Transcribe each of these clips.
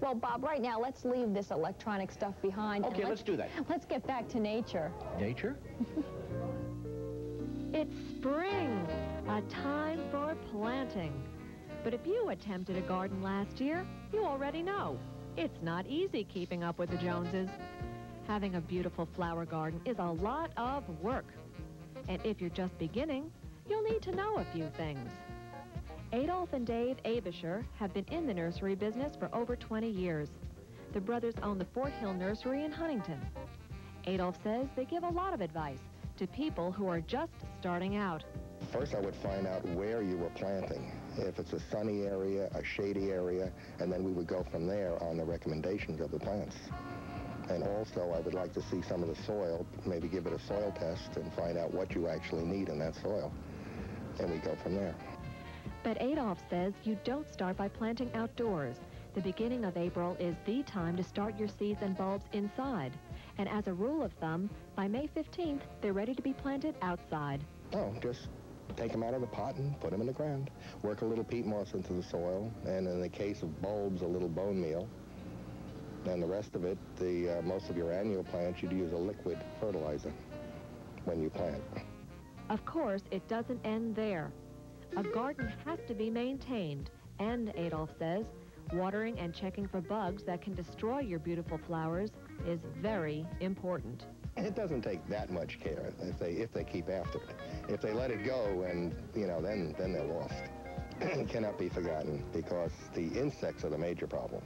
Well, Bob, right now, let's leave this electronic stuff behind. Okay, let's do that. Let's get back to nature. Nature? It's spring, a time for planting. But if you attempted a garden last year, you already know. It's not easy keeping up with the Joneses. Having a beautiful flower garden is a lot of work. And if you're just beginning, you'll need to know a few things. Adolf and Dave Abisher have been in the nursery business for over 20 years. The brothers own the Fort Hill Nursery in Huntington. Adolf says they give a lot of advice to people who are just starting out. First, I would find out where you were planting. If it's a sunny area, a shady area, and then we would go from there on the recommendations of the plants. And also, I would like to see some of the soil, maybe give it a soil test and find out what you actually need in that soil. And we go from there. But Adolf says you don't start by planting outdoors. The beginning of April is the time to start your seeds and bulbs inside. And as a rule of thumb, by May 15th, they're ready to be planted outside. Oh, just take them out of the pot and put them in the ground. Work a little peat moss into the soil, and in the case of bulbs, a little bone meal. And the rest of it, most of your annual plants, you'd use a liquid fertilizer when you plant. Of course, it doesn't end there. A garden has to be maintained, and Adolf says, watering and checking for bugs that can destroy your beautiful flowers is very important. It doesn't take that much care if they keep after it. If they let it go, and then they're lost. It cannot be forgotten because the insects are the major problem.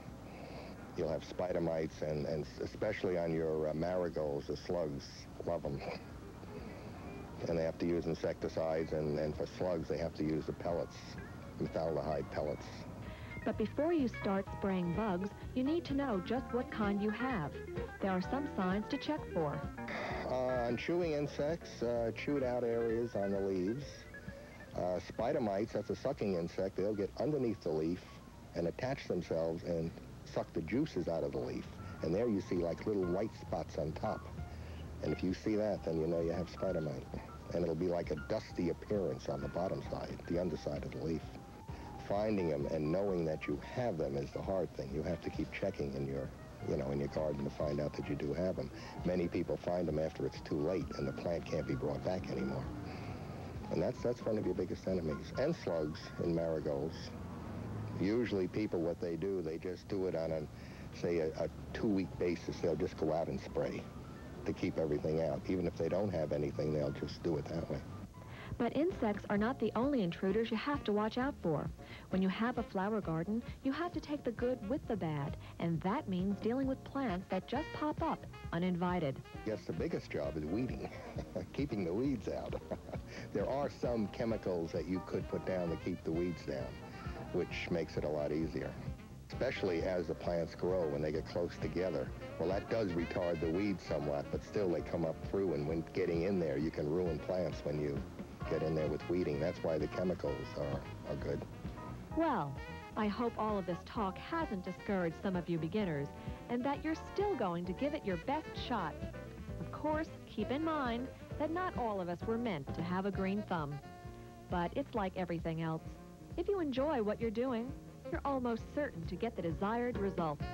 You'll have spider mites, and especially on your marigolds, the slugs love them. And they have to use insecticides, and for slugs, they have to use the pellets, methaldehyde pellets. But before you start spraying bugs, you need to know just what kind you have. There are some signs to check for. On chewing insects, chewed out areas on the leaves. Spider mites, that's a sucking insect. They'll get underneath the leaf and attach themselves and suck the juices out of the leaf. And there you see like little white spots on top. And if you see that, then you know you have spider mite. And it'll be like a dusty appearance on the bottom side, the underside of the leaf. Finding them and knowing that you have them is the hard thing. You have to keep checking in your garden to find out that you do have them. Many people find them after it's too late and the plant can't be brought back anymore. And that's one of your biggest enemies. And slugs in marigolds. Usually people, what they do, they just do it on say a 2-week basis. They'll just go out and spray to keep everything out. Even if they don't have anything, they'll just do it that way. But insects are not the only intruders you have to watch out for. When you have a flower garden, you have to take the good with the bad, and that means dealing with plants that just pop up uninvited. Yes, the biggest job is weeding, keeping the weeds out. There are some chemicals that you could put down to keep the weeds down, which makes it a lot easier. Especially as the plants grow, when they get close together. Well, that does retard the weeds somewhat, but still they come up through, and when getting in there, you can ruin plants when you get in there with weeding. That's why the chemicals are good. Well, I hope all of this talk hasn't discouraged some of you beginners, and that you're still going to give it your best shot. Of course, keep in mind that not all of us were meant to have a green thumb. But it's like everything else. If you enjoy what you're doing, you're almost certain to get the desired results.